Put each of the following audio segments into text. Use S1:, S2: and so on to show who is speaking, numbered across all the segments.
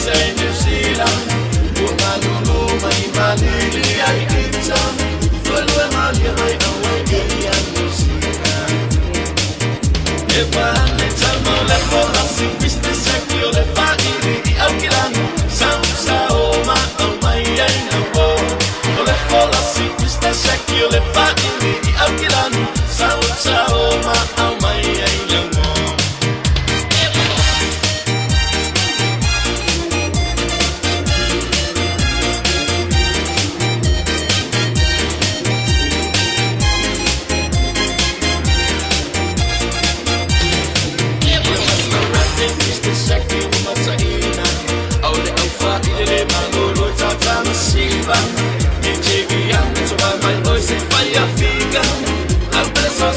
S1: sa New Zealand. Bumalulu may malili ay kita. Walwa mali may away kaya New Zealand. Ewan le tamo le bola si viste secchio le pagini di alquilano. Sa oma au mai ai na wo. Le bola si viste secchio le pagini di alquilano. Sa oma au mai ai na wo.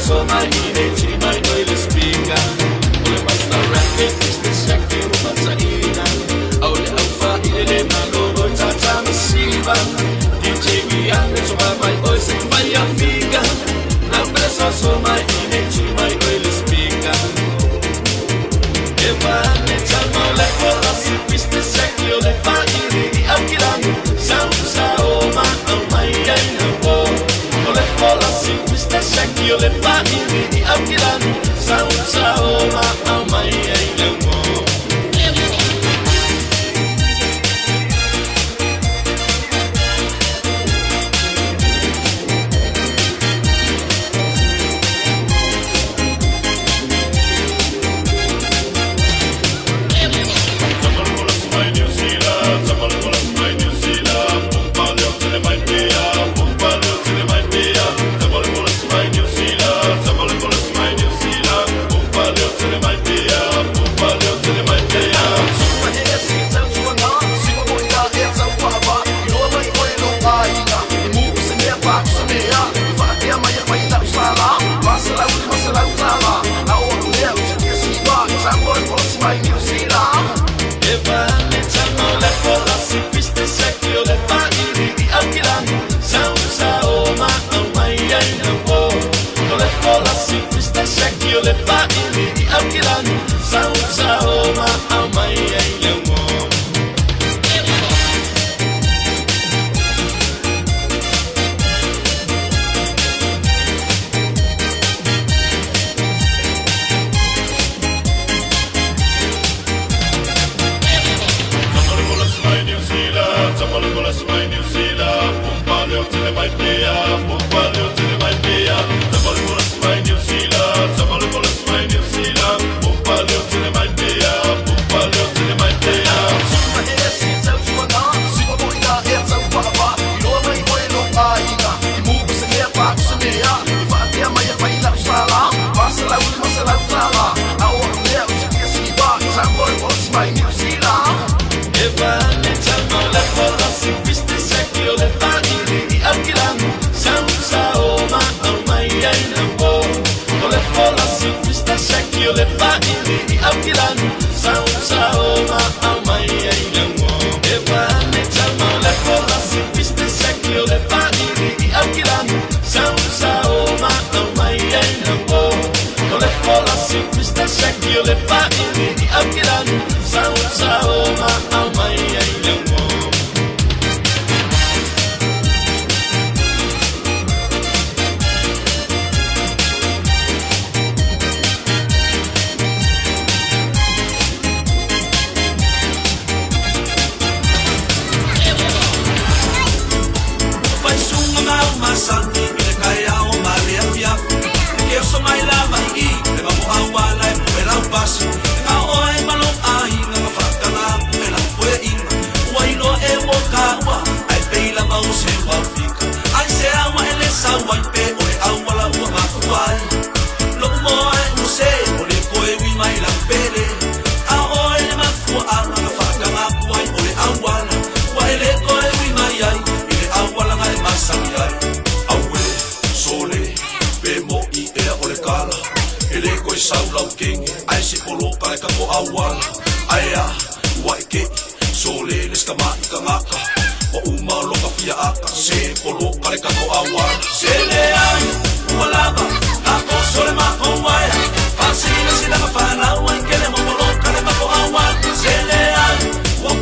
S1: So my energy, my oil is bigger. All my star rapping is the second woman Saina. All the alpha, ile mango, tata masiva. DJ Bian, so my oil is bigger. So my energy, my oil is bigger. If I let you know, let go, I'll see the second, let go, I'm killing. Sound, oh my, let go, I'll see the second, let go. Di alquilan sa oma au mai ai lango. Le pagini di alquilano, sa oma au mai ai lango. Le pagini di alquilano, sa oma au mai ai lango. E pane chamo le cola si viste secchio le pagini di alquilano, sa oma au mai ai lango. Le cola si viste secchio le pagini di alquilano, sa oma au mai ai lango. Saulau king, ai si polo para ka ko awal. Aya, waike, sole les kama ikangaka. Wa umalo ka pia aka, si polo para ka ko awal. Sele ay, wala ba? Ako sole ma ko waya. Pasina sila ka panawan, kele mo polo ka le ma ko awal. Sele ay, wa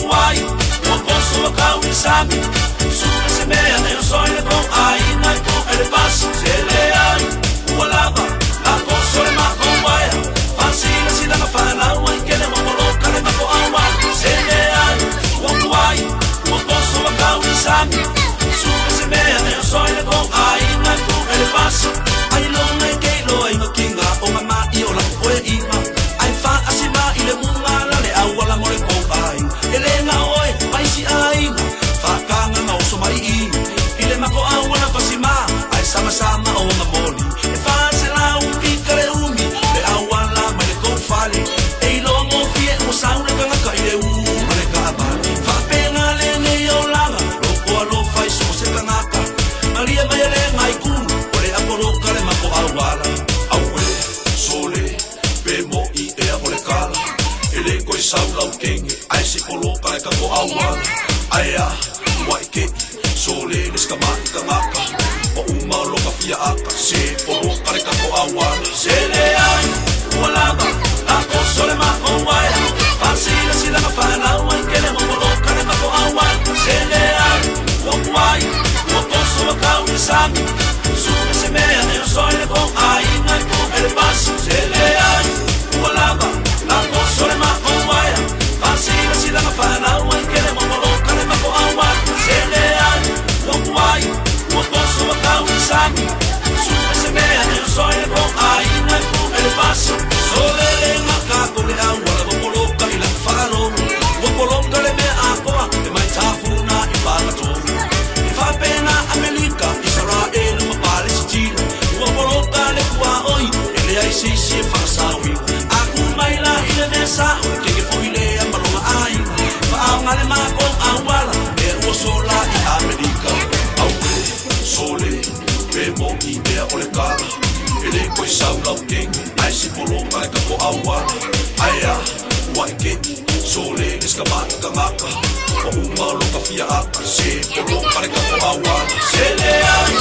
S1: kare ka ko awan aya waike sole les kamaka maka o uma lo ka pia aka se polo kare ka ko awan sele ai wala ba ako sole ma o waya pasila sila ka pana wan kele mo lo kare ka ko awan sele ai o wai o poso ka unisami sube se me ane soy le ko ai ngai ko el pas sele ai wala ba ako sole ma o waya pasila sila ka pana wan kele mo lo kare ka ko awan sele ai o wai o poso ka unisami sube se me ane soy le ko ai ngai ko el pas sole le maka ko le wala mo lo ka ila falo o polo kale me ako e mai tafuna I bagato fa pena Amerika Israel ma Palestina o polo kale kwa oi ele ai si fa sawi aku mai la ile nesa ke foi le amalo ai fa ngale ma ko awala e o sola I Amerika au sole pe mo I be ole kala ele koi saula king ai si polo kale ka ko awala aya waike sole eskamaka maka o uma lo ka fia aka se polo kale ka ko awala sele ai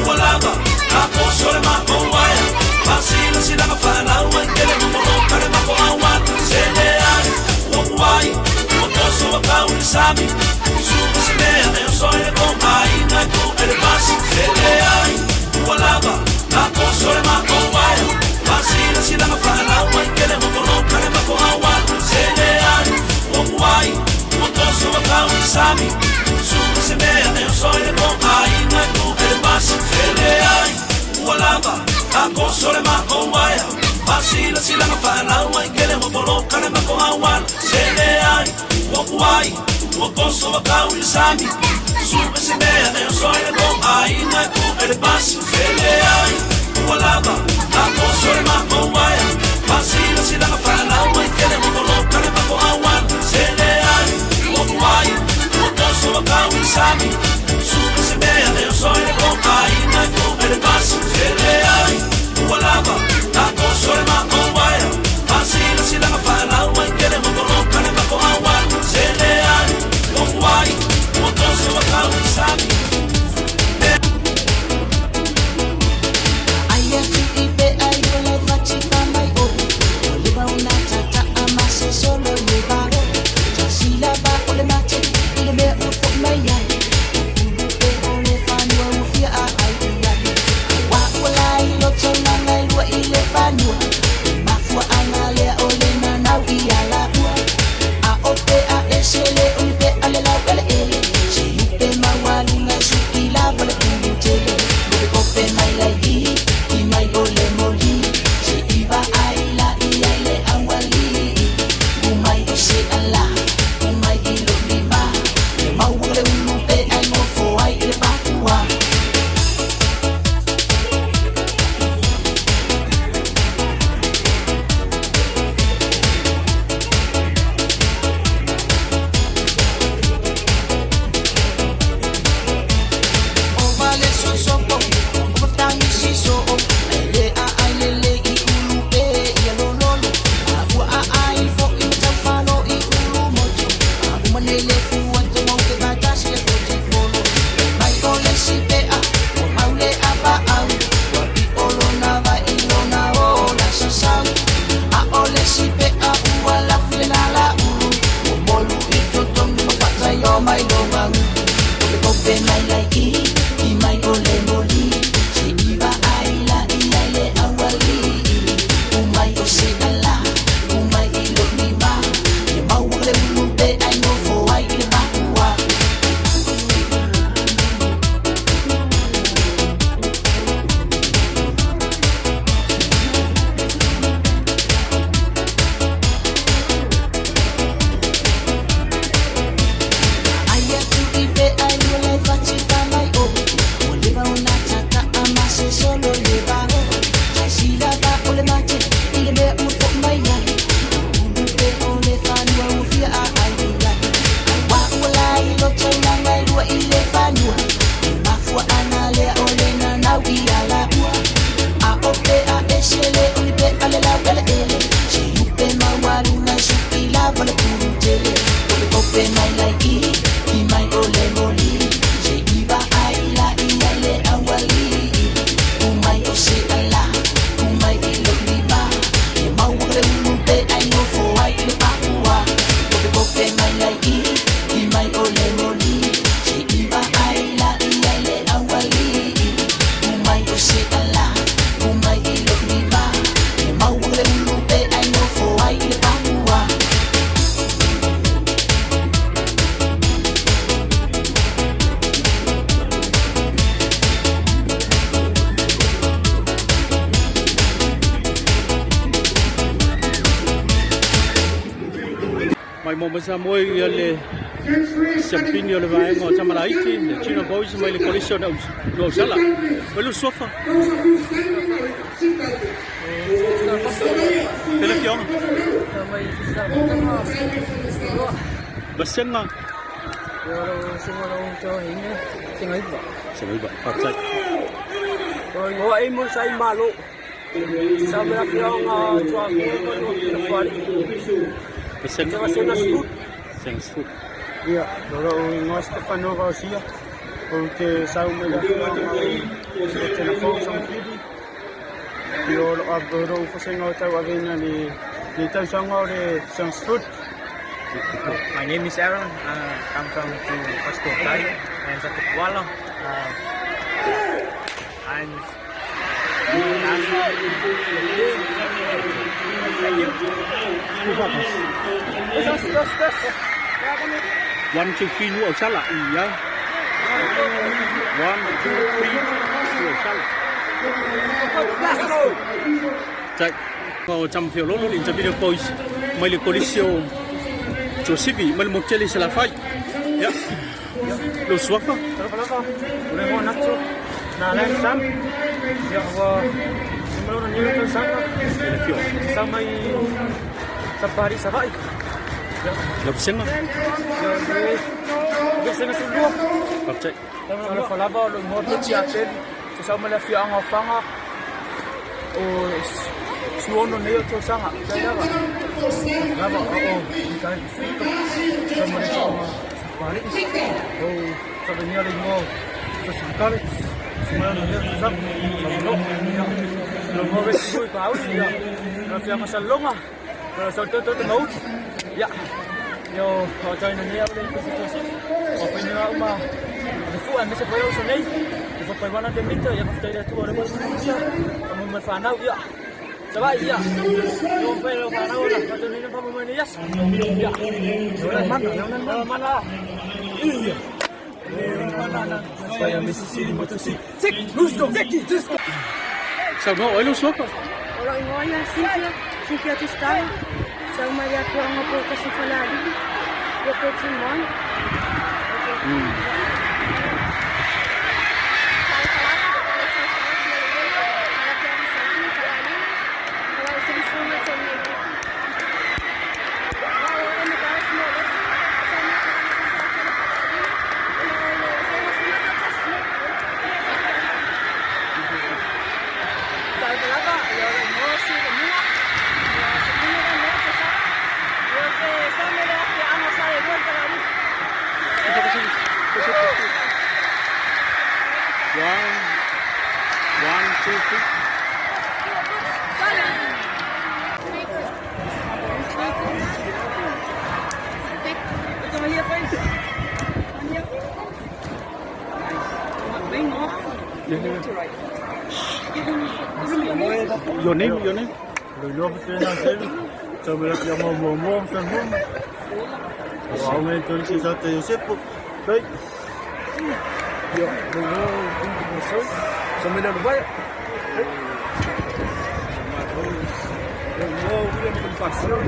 S1: wala ba ako sole ma ko waya pasila sila ka pana wan kele mo lo kale ma ko awala sele ai o wai o toso ka unisami suba se me ane soy le ko ai na ko el pas sele ai wala ba ako sole ma ko waya pasila sila ka pana wan kele mo lo kale ma ko awala sele ai o wai o toso ka unisami suba se me ane soy le ko ai na ko el pas sele ai wala ba ako sole ma ko waya pasila sila ka pana wan kele mo lo kale ma ko awala sele ai o wai o toso ka unisami suba se me ane soy le ko ai na ko el pas sele ai wala ba ako sole ma ko waya pasila sila ka pana wan kele mo lo kale ma ko awala sele ai o wai o toso ka unisami suba se me ane soy le ko ai na ko el pas sele ai wala ba ako sole ma ko waya pasila sila ka pana wan kele mo lo kale ma ko awala sele ai o wai o toso ka unisami I know for why
S2: mai mo masa mo le champigno le vai mo chama la iti le chino boys mai le collection no sala pelo sofa pelo fion basenga
S3: yo singolo cho hine
S2: singai ba patsai
S3: yo ai mo sai malo sa mera fion chua ko fari
S2: basenga thanks food
S3: iya dolo no Stefano Garcia porque sa mera fion telefon sa fidi yo lo abro ko singo taw avena ni taw sango de thanks food.
S4: My name is Aaron. I'm from Pasco Thai and sa Kuala. I'm
S2: one two three nu ở sala iya one two three nu ở sala chạy vào trăm phiếu lỗ lỗ cho video boys mai le collection Josepi mal mo cheli sala fai ya lo swafa
S3: Udah mau nacho na lang sam ya wa simolo na niyo sama sama sa Paris sa bai
S2: lo senga
S3: ya senga sulu
S2: học chạy
S3: Kalau falaba lo mo ti aten sa mala fi ang afanga o suono niyo to sanga kaya ba laba o kan sa mala sa Paris o sa niya rin mo sa sangkal semua niyo sa lo mo ves muy pau ya no se llama salonga pero sa to mo ya yo o tayo na niya ulit o pinira uma fu ang sa payo sa nei fu pa wana de mito ya pa tayo tu ora mo mo mo fa na ya sabay ya yo pero fa na ora pa to ni pa mo ni yes ya yo nan mana iya saya Mississippi motosi sik lusto sik
S2: sao nó ở lo swafa
S5: Orang Ingoya, Cynthia Tistay, sa Maria Kuang po kasi Faladi, Yapet Simon.
S2: one two three your name
S3: lo lo te na sen sa mala fi ang mo sa mo wow me to si sa te Josep dai yo lo so sa mala ba no bien con pasión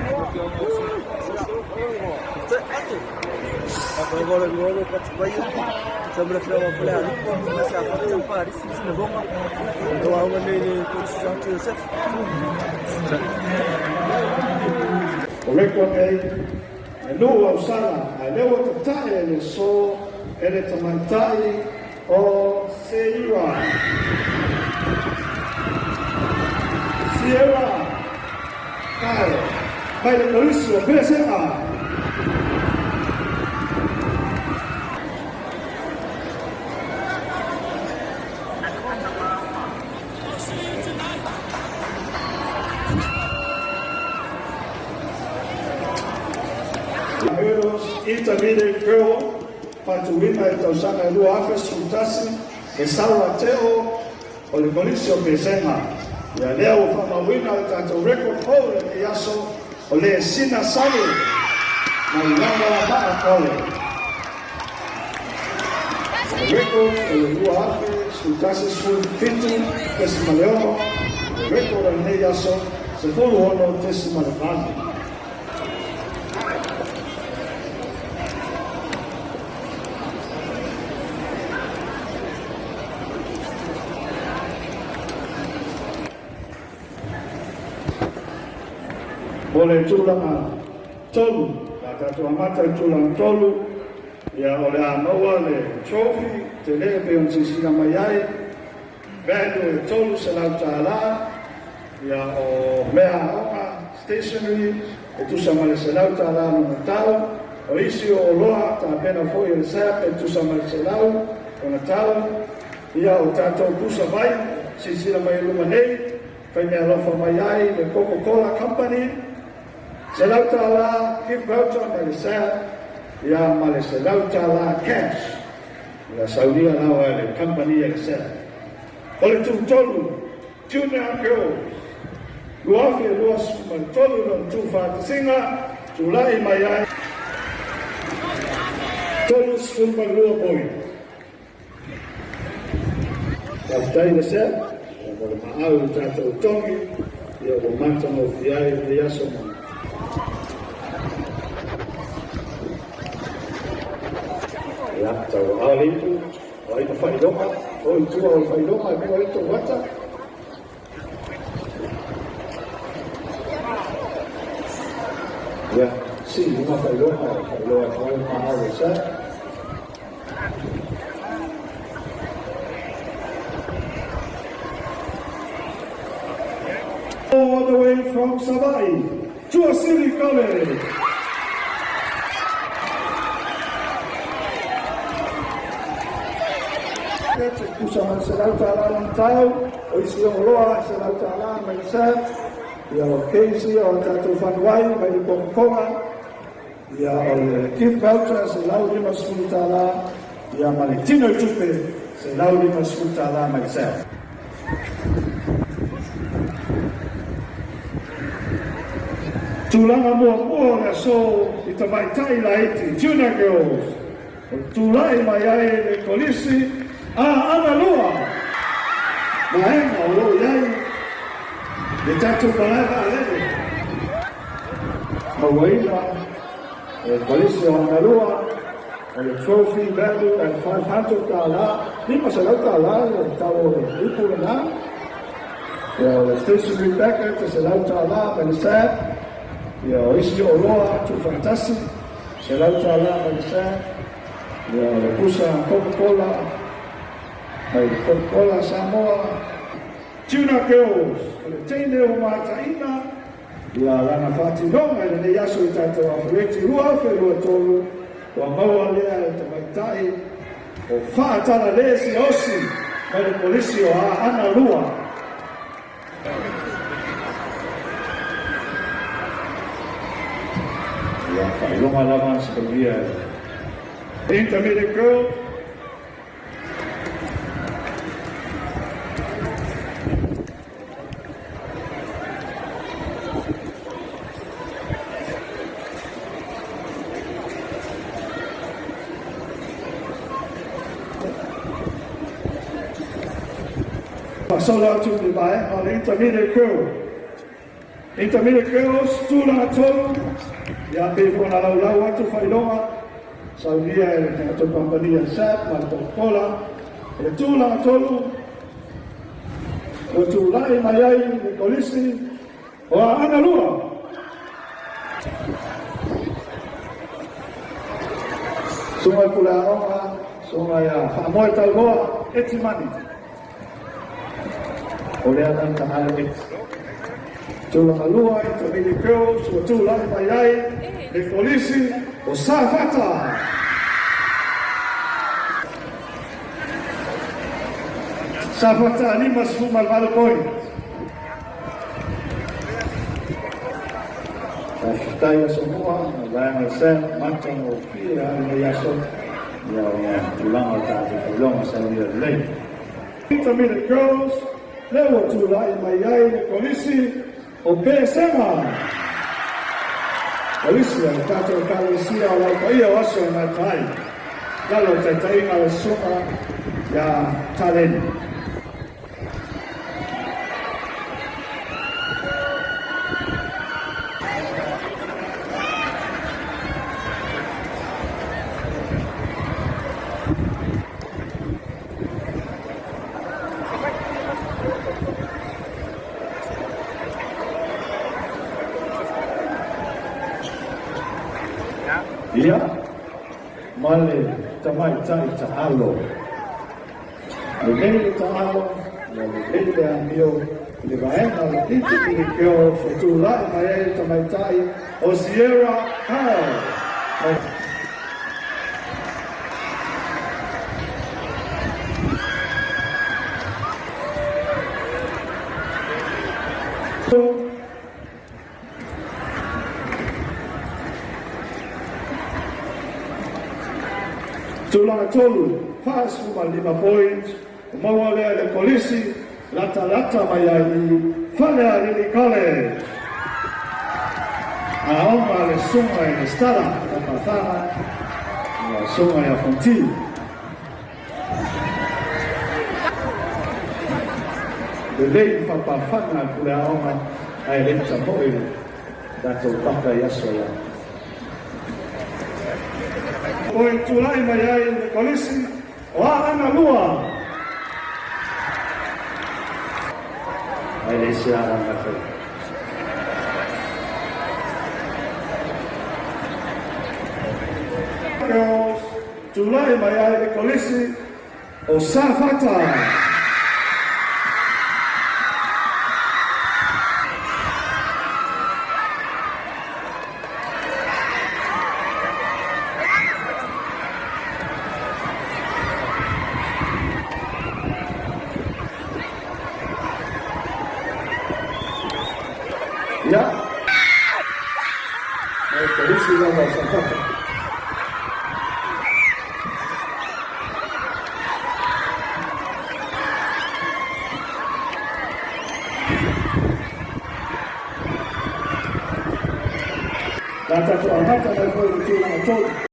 S3: apa agora logo para te vai sobre a frente para ali para se afastar para Paris se não vão então a uma nem com o Joseph
S6: o record e no o sala a lewa tatai le so ele tamantai o Sierra kai mai le polisi o pesa intermediate girl, Patuina e Tausanga Lua Afe Sultasi, e Sawa Teo, o le polisi o Pesenga. Ia lea o whamawina o tātou record hole e aso, o le sina salu, na ilanga la maa kole. O record o le Lua Afe Sultasi Sul Fitu, Tesi Maleono, record o le aso, se fulu ono Tesi Malevani. Ole tulanga tolu, la tatua mata tulanga tolu, ia ole anoa le trophy, te lea pe on sisina mai ai, velu e tolu se lau tāla, ia o mea aonga, stationery, e tusa male se lau tāla no tau, o isi o loa, ta pena foi e le sap, e tusa male se lau, o na tau, ia o tātou tusa vai, sisina mai luma nei, fai mea lofa mai ai, le Coca-Cola Company, se lau tāla, gift voucher mai le sa, ia ma le se lau tāla cash, ia sauria lau e le company e le sa. O le tūtolu, junior girls, luafi e luas ma le tolu no tū whātasinga, tūlai mai ai, tolu summa lua boi. Tātai le sa, o le maau tātou tongi, ia o matanga o fiai le aso mai. Ya, tau ali itu, o ito whaidoma, o itu o whaidoma, o ito wata. Ya, si, lima whaidoma, whaidoa kau maha o sa. All the way from Savai to a city college. Kusama se lau tāla ni tau, o isi o loa se lau tāla mai sa, ia o keisi o tātou whanuai mai ni Coca-Cola, ia o le gift voucher se lau lima sulu tāla, ia ma le tino tupe se lau lima sulu tāla mai sa. Tūlanga mua le so i ta mai tai la iti, junior girls, o tūlai mai ai le kolisi, ana lua, maenga o lo iai, le tatu malaga alele. Mawaila, e polisi o ana lua, o le trophy value at $500, lima se lau tāla, le tau o le ipu na, e o le stationery packet, se lau tāla, me le sap, e o isi o loa, tu fantasi, se lau tāla, me le sap, e o le pusa Coca-Cola, mai Coca-Cola Samoa, Tuna Girls, le teine o mātaina, ia lana whatinonga e nei aso i tātou awhureti rua wherua tolu, o maua lea e te maitai, o whaatana lesi osi, mai le polisi o ana lua. Ia whailonga lama sikoria. Intermediate girl, Pasola to the by on intermediate girl. Intermediate girls, tula tolu, ya pe kona lau atu whailonga, saudia e te ato pampania sap, ma Coca-Cola, e tula tolu, o tulai mai ai, le kolisi, o ana lua. Sungai pula aonga, sungai a whamoe tau loa, eti mani. O lea nanta ala eti. Tula lua, intermediate girls, o tulai mai ai, le polisi, o Safata. Safata lima sfuma al point. kaya semua bayang saya macam opi ya so ya tulang otak tulang saya lei. Intermediate girls level 2 lai mayai polisi obesema. Polisi yang kacau polisi awal kaya waso na tai. Kalau saya kalau semua ya talent. Dia male tamai cai cahalo. Lebih cahalo, lebih dia mio, lebih baik kalau itu kau setulah male tamai cai Osiera Hal. Tulang tolu, pas cuma 5 poin, mawale ada polisi, rata-rata mayai, fana ini kale. Aomba le sungai ni stara, kapatana, sungai ya fonti. Belei papafana kule aoma, ay lenta poin, dato papa yasoya. Poin tulai mayai polisi wa ana lua ai siaran kata girls tulai mayai polisi Osafata ya, polisi lawan Osafata. Dan satu amat ada pun itu